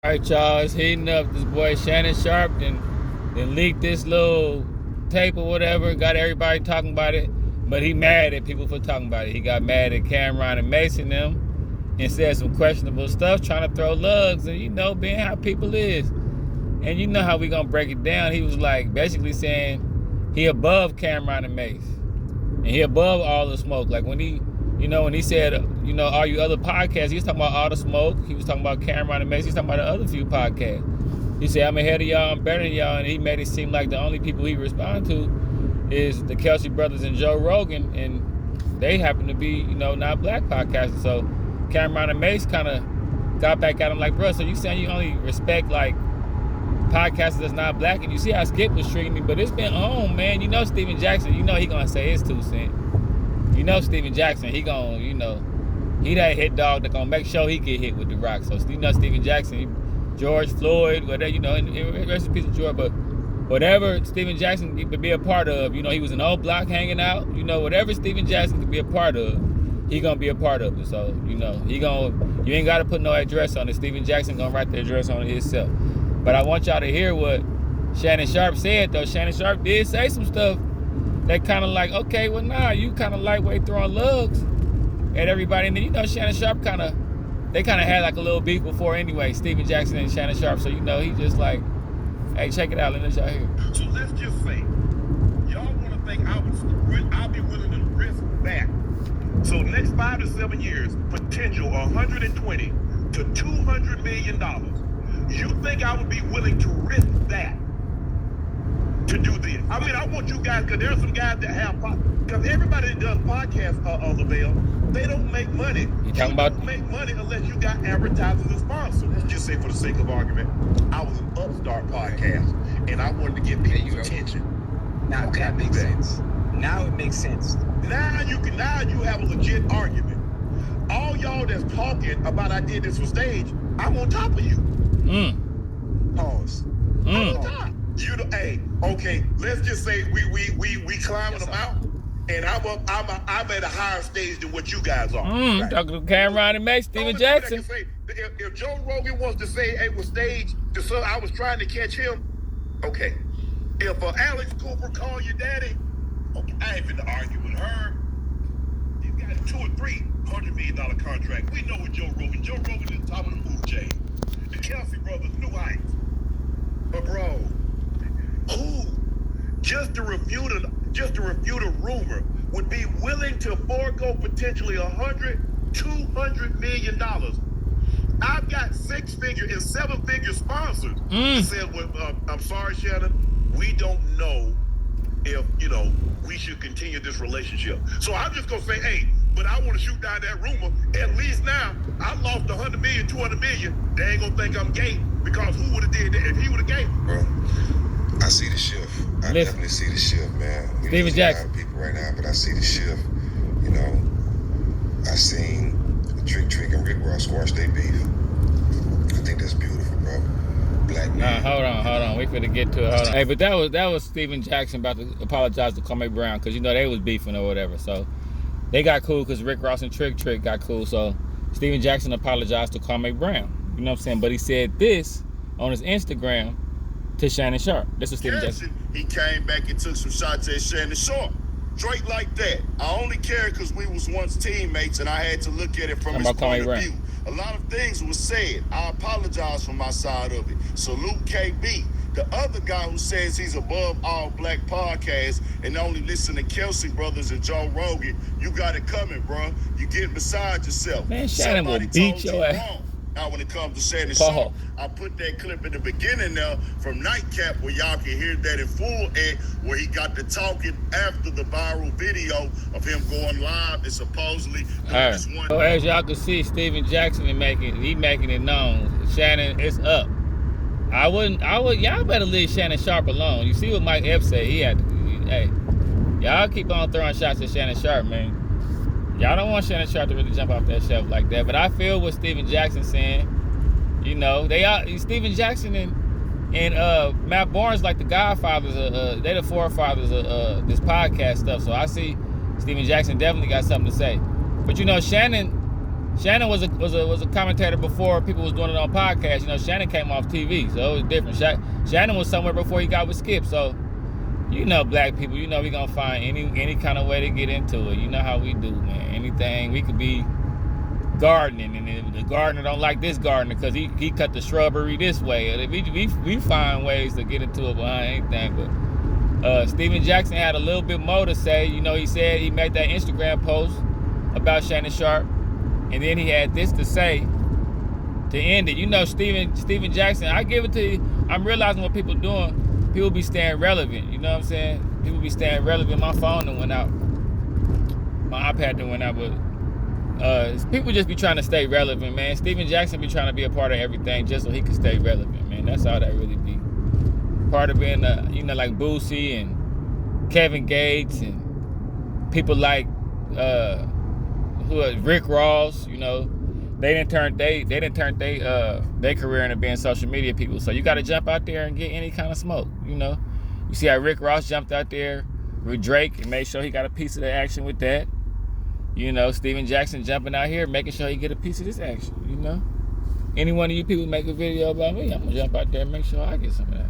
All right, y'all, it's heating up. This boy Shannon Sharpe then leaked this little tape or whatever, got everybody talking about it, but he mad at people for talking about it. He got mad at Cameron and Mason them and said some questionable stuff, trying to throw lugs, and being how people is. And you know how we gonna break it down. He was like basically saying he above Cameron and Mace. And he above all the smoke. Like when he said, all you other podcasts, he was talking about all the smoke. He was talking about Cameron and Mace. He was talking about the other few podcasts. He said, I'm ahead of y'all, I'm better than y'all. And he made it seem like the only people he respond to is the Kelsey brothers and Joe Rogan. And they happen to be, not black podcasters. So Cameron and Mace kind of got back at him like, bro, so you saying you only respect like podcasters that's not black? And you see how Skip was treating me, but it's been on, man. Steven Jackson, he gonna say his 2 cents. Steven Jackson, he gonna, he that hit dog that gonna make sure he get hit with the rock. So Steven Jackson, George Floyd, whatever, and rest in peace of George, but whatever Steven Jackson could be a part of, he was an old block hanging out, whatever Steven Jackson could be a part of, he gonna be a part of it. So, you ain't gotta put no address on it. Steven Jackson gonna write the address on it himself. But I want y'all to hear what Shannon Sharpe said, though. Shannon Sharpe did say some stuff that kind of like, okay, well, nah, you kind of lightweight throwing lugs at everybody. And then, Shannon Sharpe they kind of had like a little beef before anyway, Steven Jackson and Shannon Sharpe. So, he just like, hey, check it out. Let y'all hear. So let's just say, y'all want to think I'll be willing to risk that. So next 5 to 7 years, potential $120 to $200 million. You think I would be willing to risk that to do this? I mean, I want you guys, because there are some guys that have, because everybody that does podcasts, Lavelle, they don't make money. You don't make money unless you got advertisers and sponsors. Let's just say, for the sake of argument, I was an upstart podcast, and I wanted to get people's attention. Now that makes sense. Now it makes sense. Now you have a legit argument. All y'all that's talking about I did this for stage, I'm on top of you. Pause. I'm on top. Hey, okay, let's just say we climbing the mountain, and I'm at a higher stage than what you guys are. Right. Talking to Cameron and Mace, Steven Jackson. If Joe Rogan wants to say, hey, was stage, so I was trying to catch him, okay. If Alex Cooper call you daddy, okay, I ain't finna argue with her. You got a $200 or $300 million contract. We know what Joe Rogan is the top of the food chain. The Kelsey brothers, new heights. But bro, who just to refute a rumor would be willing to forego potentially $200 million? I've got 6-figure and 7-figure sponsors that said, well, I'm sorry, Shannon, we don't know if we should continue this relationship. So I'm just gonna say, hey, but I want to shoot down that rumor. At least now I lost $100 million, $200 million. They ain't gonna think I'm gay, because who would have did that if he would have gay? Bro, I see the shift. I definitely see the shift, man. We Steven Jackson. People right now, but I see the shift. I seen Trick and Rick Ross squash their beef. I think that's beautiful, bro. Black man. Hold on. We finna get to it. Hold on. Hey, but that was Steven Jackson about to apologize to Kwame Brown, because they was beefing or whatever. So they got cool because Rick Ross and Trick got cool. So Steven Jackson apologized to Kwame Brown. You know what I'm saying? But he said this on his Instagram to Shannon Sharpe. This is Steven Jackson. He came back and took some shots at Shannon Sharpe. Straight like that. I only care because we was once teammates, and I had to look at it from his point of view. A lot of things was said. I apologize for my side of it. Salute KB. The other guy who says he's above all black podcasts and only listen to Kelsey brothers and Joe Rogan, you got it coming, bro. You getting beside yourself. Man, Shannon will beat your ass. Now, when it comes to Shannon Sharpe, I put that clip in the beginning there from Nightcap where y'all can hear that in full, and where he got to talking after the viral video of him going live and supposedly doing this one. So as y'all can see, Steven Jackson is making it known. Shannon, it's up. Y'all better leave Shannon Sharpe alone. You see what Mike Epps said? Hey, y'all keep on throwing shots at Shannon Sharpe, man. Y'all don't want Shannon Sharpe to really jump off that shelf like that. But I feel what Steven Jackson's saying. Steven Jackson and Matt Barnes, like the godfathers, they're the forefathers of this podcast stuff. So I see Steven Jackson definitely got something to say. But Shannon Shannon was a commentator before people was doing it on podcasts. You know, Shannon came off TV, so it was different. Shannon was somewhere before he got with Skip, so you know, black people, you know, we gonna find any kind of way to get into it. You know how we do, man. Anything. We could be gardening, and if the gardener don't like this gardener because he cut the shrubbery this way. We find ways to get into it behind anything. But Steven Jackson had a little bit more to say. You know, he said he made that Instagram post about Shannon Sharpe, and then he had this to say to end it. You know, Steven Jackson, I give it to you. I'm realizing what people doing. People be staying relevant, you know what I'm saying? People be staying relevant. My phone done went out. My iPad done went out, but people just be trying to stay relevant, man. Steven Jackson be trying to be a part of everything just so he can stay relevant, man. That's all that really be. Part of being, you know, like Boosie and Kevin Gates and people like Rick Ross, you know. They didn't turn their career into being social media people. So you got to jump out there and get any kind of smoke, you know. You see how Rick Ross jumped out there with Drake and made sure he got a piece of the action with that. You know, Steven Jackson jumping out here making sure he get a piece of this action, you know. Any one of you people make a video about me, I'm going to jump out there and make sure I get some of that.